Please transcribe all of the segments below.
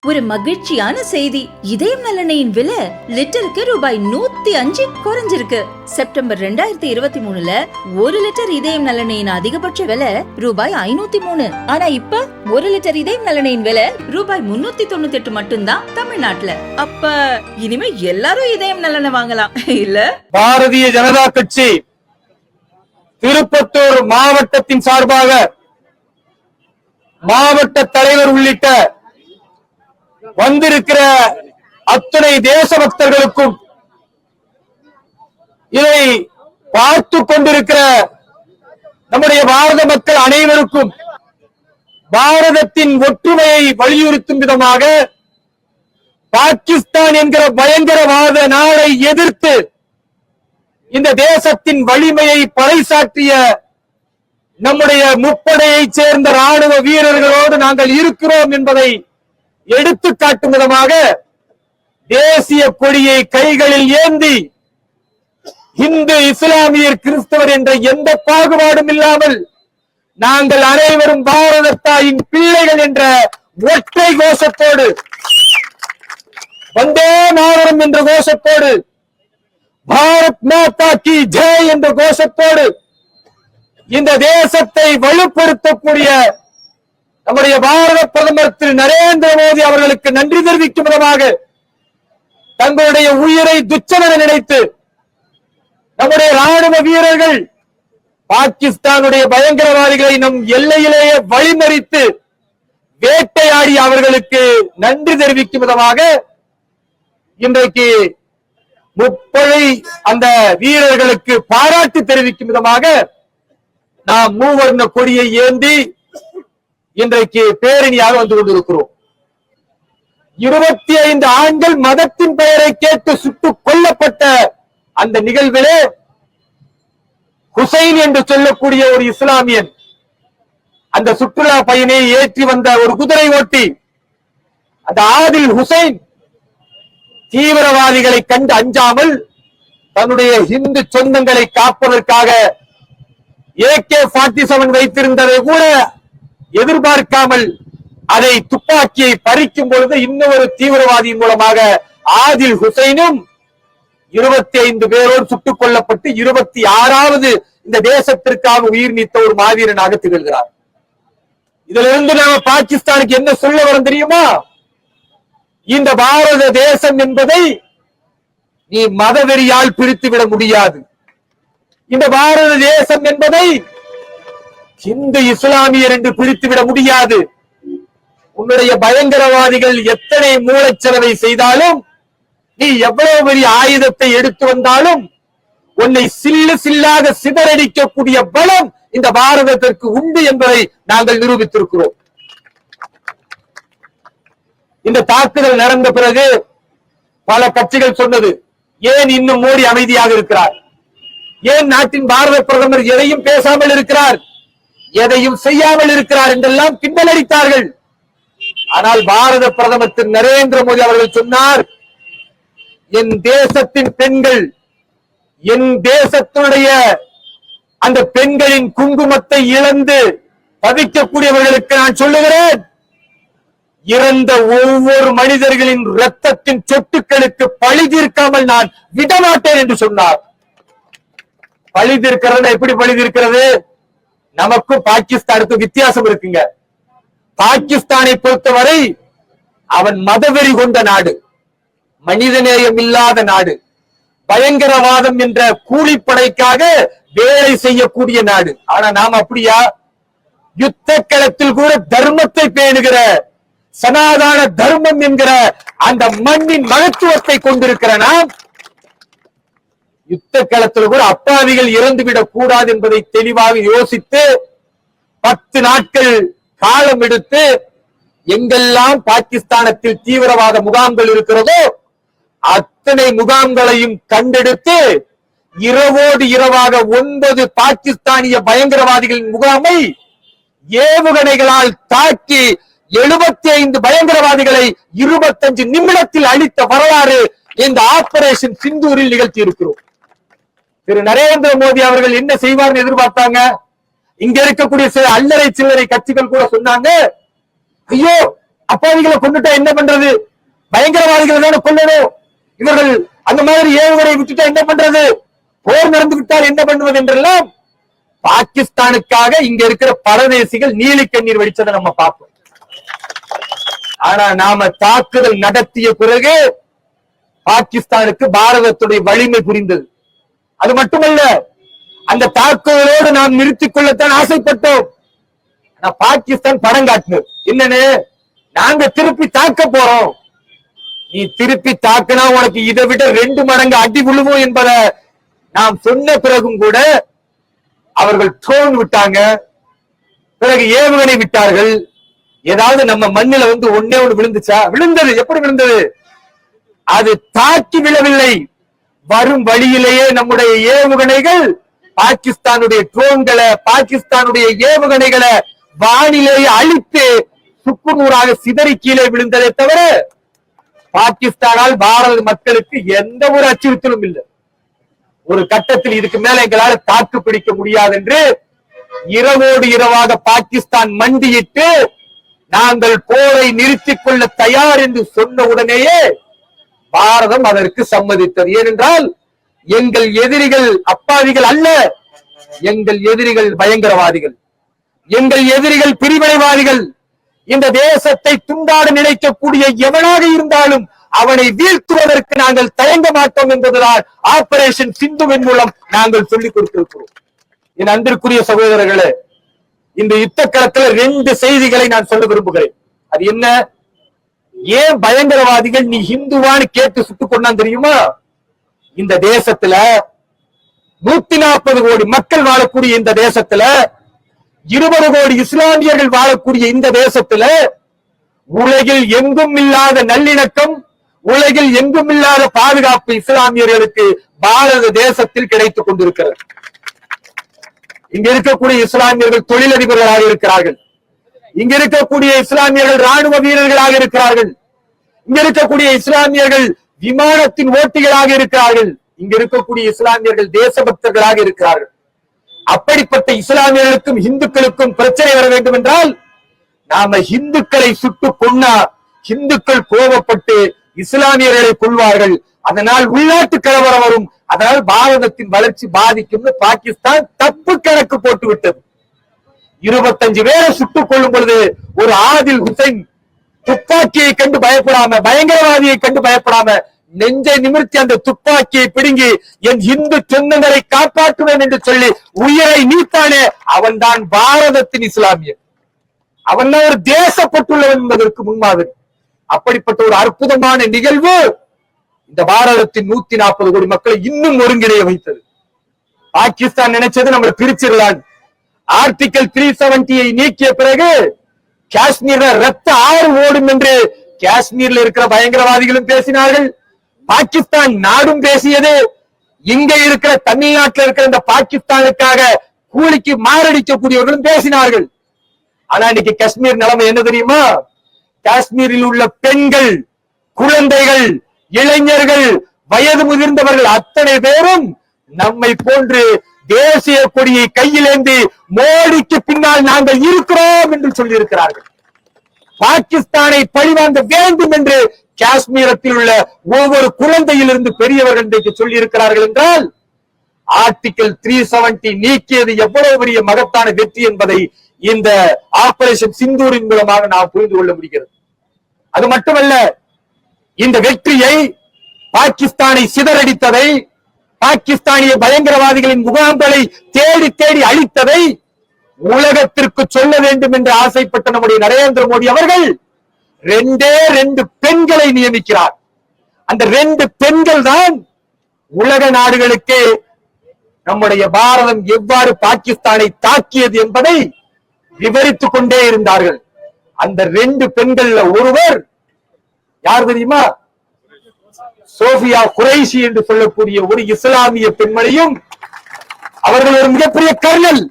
ஒரு மகிழ்ச்சியான செய்தி. இதயம் நல்லெண்ணெயின் விலை லிட்டருக்கு ரூபாய் 105 குறைஞ்சிருக்கு. செப்டம்பர் 2023ல 1 லிட்டர் இதயம் நல்லெண்ணெயின் அதிகபட்ச விலை ரூபாய் 503. ஆனா இப்ப 1 லிட்டர் இதயம் நல்லெண்ணெயின் விலை ரூபாய் 398 மட்டும்தான் தமிழ்நாட்டுல. அப்ப இனிமே எல்லாரும் இதயம் நல்லெண்ணெய் வாங்கலாம் இல்ல? பாரதிய ஜனதா கட்சி திருப்பத்தூர் மாவட்டத்தின் சார்பாக மாவட்ட தலைவர் உள்ளிட்ட வந்திருக்கிற அத்தனை தேசபக்தர்களுக்கும் இதை பார்த்து கொண்டிருக்கிற நம்முடைய பாரத மக்கள் அனைவருக்கும் பாரதத்தின் ஒற்றுமையை வலியுறுத்தும் விதமாக பாகிஸ்தான் என்கிற பயங்கரவாத நாடை எதிர்த்து இந்த தேசத்தின் வலிமையை பறைசாற்றிய நம்முடைய முப்படையைச் சேர்ந்த ராணுவ வீரர்களோடு நாங்கள் இருக்கிறோம் என்பதை எடுத்து காட்டும் விதமாக தேசிய கொடியை கைகளில் ஏந்தி இந்து இஸ்லாமியர் கிறிஸ்தவர் என்ற எந்த பாகுபாடும் இல்லாமல் நாங்கள் அனைவரும் பாரத தாயின் பிள்ளைகள் என்ற ஒற்றை கோஷத்தோடு, வந்தே மாதரம் என்ற கோஷத்தோடு, பாரத் மாதா கி ஜெய் என்ற கோஷத்தோடு இந்த தேசத்தை வலுப்படுத்தக்கூடிய நம்முடைய பாரத பிரதமர் திரு நரேந்திர மோடி அவர்களுக்கு நன்றி தெரிவிக்கும் விதமாக தங்களுடைய உயிரை துச்சமென நினைத்து நம்முடைய ராணுவ வீரர்கள் பாகிஸ்தானுடைய பயங்கரவாதிகளை நம் எல்லையிலேயே வழிமறித்து வேட்டையாடி அவர்களுக்கு நன்றி தெரிவிக்கும் விதமாக இன்றைக்கு முப்படை அந்த வீரர்களுக்கு பாராட்டு தெரிவிக்கும் விதமாக நாம் மூவர்ண கொடியை ஏந்தி இன்றைக்கு பேரணியாக வந்து கொண்டிருக்கிறோம். 25 ஆண்கள் மதத்தின் பெயரை கேட்டு சுட்டுக் கொல்லப்பட்ட அந்த நிகழ்விலே ஹுசைன் என்று சொல்லக்கூடிய ஒரு இஸ்லாமியன் அந்த சுற்றுலா பயனை ஏற்றி வந்த ஒரு குதிரை ஓட்டி அந்த ஆதில் ஹுசைன் தீவிரவாதிகளை கண்டு அஞ்சாமல் தன்னுடைய இந்து சொந்தங்களை காப்பதற்காக AK-47 வைத்திருந்ததை கூட எதிர்பார்க்காமல் அதை துப்பாக்கியை பறிக்கும் பொழுது இன்னொரு தீவிரவாதியின் மூலமாக ஆதில் ஹுசைனும் 25 பேரோடு சுட்டுக் கொல்லப்பட்டு 26வது இந்த தேசத்திற்காக உயிர் நீத்த ஒரு மாவீரனாக திகழ்கிறார். இதிலிருந்து நாம பாகிஸ்தானுக்கு என்ன சொல்ல வரோம் தெரியுமா? இந்த பாரத தேசம் என்பதை நீ மதவெறியால் பிரித்துவிட முடியாது. இந்த பாரத தேசம் என்பதை இந்து இஸ்லாமியர் என்று பிரித்துவிட முடியாது. உன்னுடைய பயங்கரவாதிகள் எத்தனை மூளைச்சலவை செய்தாலும், நீ எவ்வளவு பெரிய ஆயுதத்தை எடுத்து வந்தாலும் உன்னை சில்லு சில்லாக சிதறடிக்கக்கூடிய பலம் இந்த பாரதத்திற்கு உண்டு என்பதை நாங்கள் நிரூபித்திருக்கிறோம். இந்த தாக்குதல் நடந்த பிறகு பல கட்சிகள் சொன்னது, ஏன் இன்னும் மோடி அமைதியாக இருக்கிறார்? ஏன் நாட்டின் பாரத பிரதமர் எதையும் பேசாமல் இருக்கிறார், எதையும் செய்யாமல் இருக்கிறார் என்றெல்லாம் கிண்டல் அடித்தார்கள். ஆனால் பாரத பிரதமர் திரு நரேந்திர மோடி அவர்கள் சொன்னார், என் தேசத்தின் பெண்கள், என் தேசத்தினுடைய அந்த பெண்களின் குங்குமத்தை இழந்து தவிக்கக்கூடியவர்களுக்கு நான் சொல்லுகிறேன், இறந்த ஒவ்வொரு மனிதர்களின் இரத்தத்தின் சொட்டுக்களுக்கு பழி தீர்க்காமல் நான் விடமாட்டேன் என்று சொன்னார். பழி தீர்க்கிறது எப்படி பழி தீர்க்கிறது? நமக்கும் பாகிஸ்தானுக்கும் வித்தியாசம் இருக்குங்க. பாகிஸ்தானை பொறுத்தவரை அவன் மதவெறி கொண்ட நாடு, மனிதநேயம் இல்லாத நாடு, பயங்கரவாதம் என்ற கூலிப்படைக்காக வேலை செய்யக்கூடிய நாடு. ஆனா நாம் அப்படியா? யுத்த களத்தில் கூட தர்மத்தை பேணுகிற, சனாதன தர்மம் என்கிற அந்த மண்ணின் மகத்துவத்தை கொண்டிருக்கிற நாம் யுத்த களத்தில் கூட அப்பாவிகள் இறந்துவிடக் கூடாது என்பதை தெளிவாக யோசித்து 10 நாட்கள் காலம் எடுத்து எங்கெல்லாம் பாகிஸ்தானத்தில் தீவிரவாத முகாம்கள் இருக்கிறதோ அத்தனை முகாம்களையும் கண்டெடுத்து இரவோடு இரவாக 9 பாகிஸ்தானிய பயங்கரவாதிகளின் முகாமை ஏவுகணைகளால் தாக்கி 75 பயங்கரவாதிகளை 25 நிமிடத்தில் அழித்த வரலாறு இந்த ஆபரேஷன் சிந்தூரில் நிகழ்த்தி இருக்கிறோம். திரு நரேந்திர மோடி அவர்கள் என்ன செய்வார்னு எதிர்பார்த்தாங்க? இங்க இருக்கக்கூடிய சில அல்லறை சில்லறை கட்சிகள் கூட சொன்னாங்க, ஐயோ அப்பாவிகளை கொண்டுட்டா என்ன பண்றது? பயங்கரவாதிகளை தானே கொல்லணும். இவர்கள் அந்த மாதிரி ஏவுகணை விட்டுட்டா என்ன பண்றது? போர் நடந்து விட்டால் என்ன பண்ணுவது என்றெல்லாம் பாகிஸ்தானுக்காக இங்க இருக்கிற பரதேசிகள் நீலி கண்ணீர் வடிச்சதை நம்ம பார்ப்போம். ஆனா நாம தாக்குதல் நடத்திய பிறகு பாகிஸ்தானுக்கு பாரதத்துடைய வலிமை புரிந்தது. அது மட்டுமல்ல, அந்த தாக்குதலோடு நாம் நிறுத்திக் கொள்ளத்தான் ஆசைப்பட்டோம். ஆனா பாகிஸ்தான் படம் காட்டினது என்னன்னு, நாங்க திருப்பி தாக்க போறோம், நீ திருப்பி தாக்கினா உனக்கு இதை விட 2 மடங்கு அடி விழுவோம் என்பதை நாம் சொன்ன பிறகும் கூட அவர்கள் ட்ரோன் விட்டாங்க, பிறகு ஏவுகணை விட்டார்கள். ஏதாவது நம்ம மண்ணில வந்து ஒன்னே ஒண்ணு விழுந்துச்சா? விழுந்தது. எப்படி விழுந்தது? அது தாக்கி விழவில்லை, வரும் வழியிலேயே நம்முடைய ஏவுகணைகள் பாகிஸ்தானுடைய ட்ரோன்களை, பாகிஸ்தானுடைய ஏவுகணைகளை வானிலேயே அழித்து சுக்குநூறாக சிதறி கீழே விழுந்ததை தவிர பாகிஸ்தானால் பாரத மக்களுக்கு எந்த ஒரு அச்சுறுத்தலும் இல்லை. ஒரு கட்டத்தில் இதுக்கு மேல எங்களால் தாக்கு பிடிக்க முடியாது என்று இரவோடு இரவாக பாகிஸ்தான் மண்டியிட்டு நாங்கள் போரை நிறுத்திக் கொள்ள தயார் என்று சொன்ன உடனேயே பாரதம் அதற்கு சம்மதித்தது. ஏனென்றால் எங்கள் எதிரிகள் அப்பாவிகள் அல்ல, எங்கள் எதிரிகள் பயங்கரவாதிகள், எங்கள் எதிரிகள் பிரிவினைவாதிகள். இந்த தேசத்தை துண்டாட நினைக்கக்கூடிய எவனாக இருந்தாலும் அவனை வீழ்த்துவதற்கு நாங்கள் தயங்க மாட்டோம் என்பதுதான் ஆபரேஷன் சிந்துவின் மூலம் நாங்கள் சொல்லிக் கொடுத்திருக்கிறோம். என் அன்பிற்குரிய சகோதரர்களே, இந்த யுத்த களத்தில் 2 செய்திகளை நான் சொல்ல விரும்புகிறேன். அது என்ன? ஏன் பயங்கரவாதிகள் நீ ஹிந்துவான்னு கேட்டு சுட்டுக் கொண்டான் தெரியுமா? இந்த தேசத்துல 140 கோடி மக்கள் வாழக்கூடிய இந்த தேசத்துல 20 கோடி இஸ்லாமியர்கள் வாழக்கூடிய இந்த தேசத்துல உலகில் எங்கும் இல்லாத நல்லிணக்கம், உலகில் எங்கும் இல்லாத பாதுகாப்பு இஸ்லாமியர்களுக்கு பாரத தேசத்தில் கிடைத்துக் கொண்டிருக்கிறது. இங்க இருக்கக்கூடிய இஸ்லாமியர்கள் தொழிலதிபர்களாக இருக்கிறார்கள், இங்க இருக்கக்கூடிய இஸ்லாமியர்கள் ராணுவ வீரர்களாக இருக்கிறார்கள், இங்க இருக்கக்கூடிய இஸ்லாமியர்கள் விமானத்தின் ஓட்டிகளாக இருக்கிறார்கள், இங்க இருக்கக்கூடிய இஸ்லாமியர்கள் தேசபக்தர்களாக இருக்கிறார்கள். அப்படிப்பட்ட இஸ்லாமியர்களுக்கும் இந்துக்களுக்கும் பிரச்சனை வர வேண்டும் என்றால் நாம இந்துக்களை சுட்டு கொன்னா இந்துக்கள் கோபப்பட்டு இஸ்லாமியர்களை கொள்வார்கள், அதனால் உள்நாட்டு கலவரம் வரும், அதனால் பாரதத்தின் வளர்ச்சி பாதிக்கும். பாகிஸ்தான் தப்பு கணக்கு போட்டு விட்டது. 25 பேரை சுட்டுக் கொள்ளும் பொழுது ஒரு ஆதில் ஹுசைன் துப்பாக்கியை கண்டு பயப்படாம, பயங்கரவாதியை கண்டு பயப்படாம நெஞ்சை நிமிர்த்தி அந்த துப்பாக்கியை பிடுங்கி என் இந்து சொந்தங்களை காப்பாற்றுவேன் என்று சொல்லி உயிரை நீத்தானே, அவன் தான் பாரதத்தின் இஸ்லாமியன், அவன் தான் ஒரு தேசப்பட்டுள்ளவன் என்பதற்கு முன்மாதிரி. அப்படிப்பட்ட ஒரு அற்புதமான நிகழ்வு இந்த பாரதத்தின் 140 கோடி மக்களை இன்னும் ஒருங்கிணைய வைத்தது. பாகிஸ்தான் நினைச்சது நம்ம பிரிச்சிடலாம். ஆர்டிகல் 370 நீக்கிய பிறகு காஷ்மீர்ல ரத்த ஆறு ஓடும் என்று காஷ்மீர்ல இருக்கிற பயங்கரவாதிகளும் பேசினார்கள், பாகிஸ்தான் நாடும் பேசியது. இங்க இருக்கிற தமிழ்நாட்டில் இருக்கிற இந்த பாகிஸ்தானுக்காக கூலிக்கு மாரடிக்கக்கூடியவர்களும் பேசினார்கள். ஆனா இன்னைக்கு காஷ்மீர் நிலைமை என்ன தெரியுமா? காஷ்மீரில் உள்ள பெண்கள், குழந்தைகள், இளைஞர்கள், வயது முதிர்ந்தவர்கள் அத்தனை பேரும் நம்மை போன்று தேசிய கொடியை கையிலேந்தி மோடிக்கு பின்னால் நாங்கள் இருக்கிறோம் என்று சொல்லி இருக்கிறார்கள். பாகிஸ்தானை பழிவாங்க வேண்டும் என்று காஷ்மீரத்தில் உள்ள ஒவ்வொரு குழந்தையிலிருந்து பெரியவர்கள் இன்றைக்கு சொல்லி இருக்கிறார்கள் என்றால் ஆர்டிகல் 370 நீக்கியது எவ்வளவு பெரிய மகத்தான வெற்றி என்பதை இந்த ஆபரேஷன் சிந்தூரின் மூலமாக நாம் புரிந்து கொள்ள முடிகிறது. அது மட்டுமல்ல, இந்த வெற்றியை, பாகிஸ்தானை சிதறடித்ததை, பாகிஸ்தானிய பயங்கரவாதிகளின் முகாம்களை தேடி தேடி அழித்ததை உலகத்திற்கு சொல்ல வேண்டும் என்று ஆசைப்பட்ட நம்முடைய நரேந்திர மோடி அவர்கள் 2 பெண்களை நியமிக்கிறார். அந்த 2 பெண்கள் தான் உலக நாடுகளுக்கு நம்முடைய பாரதம் எவ்வாறு பாகிஸ்தானை தாக்கியது என்பதை விவரித்துக் கொண்டே இருந்தார்கள். அந்த 2 பெண்கள்ல ஒருவர் யார் தெரியுமா? சோஃபியா குரைஷி என்று சொல்லக்கூடிய ஒரு இஸ்லாமிய பெண்மணியும், அவர்கள் ஒரு மிகப்பெரிய கர்னல்,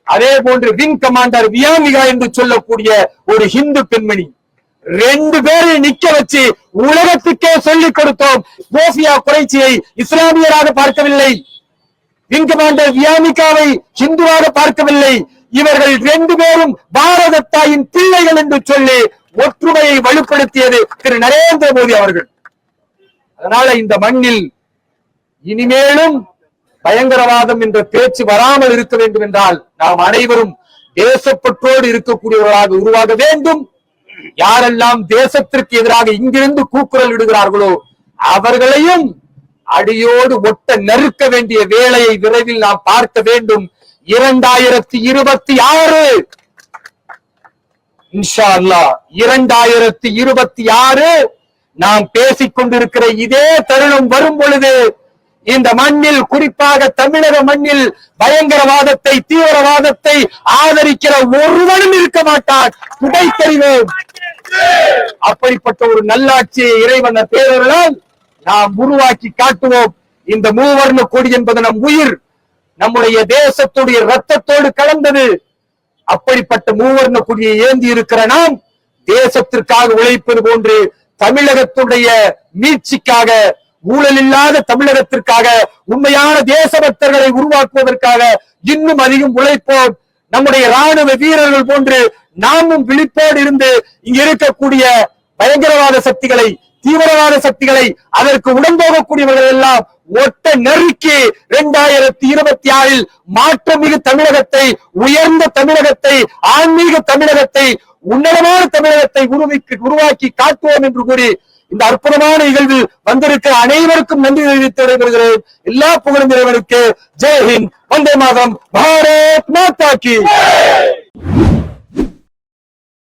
அதே போன்று விங் கமாண்டர் வியாமிகா என்று சொல்லக்கூடிய ஒரு ஹிந்து பெண்மணி. 2 பேரை நிக்க வச்சு உலகத்துக்கே சொல்லிக் கொடுத்தோம். சோஃபியா குரைஷியை இஸ்லாமியராக பார்க்கவில்லை, விங் கமாண்டர் வியாமிகாவை ஹிந்துவாக பார்க்கவில்லை, இவர்கள் 2 பேரும் பாரத தாயின் பிள்ளைகள் என்று சொல்லி ஒற்றுமையை வலுப்படுத்தியது திரு நரேந்திர மோடி அவர்கள். அதனால இந்த மண்ணில் இனிமேலும் பயங்கரவாதம் என்ற பேச்சு வராமல் இருக்க வேண்டும் என்றால் நாம் அனைவரும் தேசப்பற்றோடு இருக்கக்கூடியவர்களாக உருவாக வேண்டும். யாரெல்லாம் தேசத்திற்கு எதிராக இங்கிருந்து கூக்குரல் விடுகிறார்களோ அவர்களையும் அடியோடு ஒட்ட நறுக்க வேண்டிய வேலையை விரைவில் நாம் பார்க்க வேண்டும். 2026 இன்ஷா அல்லாஹ் 2026 நாம் பேசிக் கொண்டிருக்கிற இதே தருணம் வரும் பொழுது இந்த மண்ணில், குறிப்பாக தமிழக மண்ணில் பயங்கரவாதத்தை, தீவிரவாதத்தை ஆதரிக்கிற ஒருவனும் இருக்க மாட்டான். புடைத்தறிவோம். அப்படிப்பட்ட ஒரு நல்லாட்சியை இறைவன் பேரர்களால் நாம் உருவாக்கி காட்டுவோம். இந்த மூவர்ண கொடி என்பது நம் உயிர், நம்முடைய தேசத்துடைய ரத்தத்தோடு கலந்தது. அப்படிப்பட்ட மூவர்ண கொடியை ஏந்தி இருக்கிற நாம் தேசத்திற்காக உழைப்பது போன்று தமிழகத்துடைய மீட்சிக்காக, ஊழல் இல்லாத தமிழகத்திற்காக, உண்மையான தேசபக்தர்களை உருவாக்குவதற்காக இன்னும் அதிகம் உழைப்போம். நம்முடைய ராணுவ வீரர்கள் போன்று நாமும் விழிப்போடு இருந்து இங்க இருக்கக்கூடிய பயங்கரவாத சக்திகளை, தீவிரவாத சக்திகளை, அதற்கு உடன்போகக்கூடியவர்கள் எல்லாம் ஒட்ட நெருக்கி 2026 மாற்றமிகு தமிழகத்தை, உயர்ந்த தமிழகத்தை, ஆன்மீக தமிழகத்தை, உன்னதமான தமிழகத்தை உருவாக்கி காட்டுவோம் என்று கூறி இந்த அற்புதமான நிகழ்வில் வந்திருக்கிற அனைவருக்கும் நன்றி தெரிவித்து விடைபெறுகிறேன். எல்லா புகழும் இறைவனுக்கு. ஜெய் ஹிந்த், வந்தே மாதரம், பாரத் மாதா கி.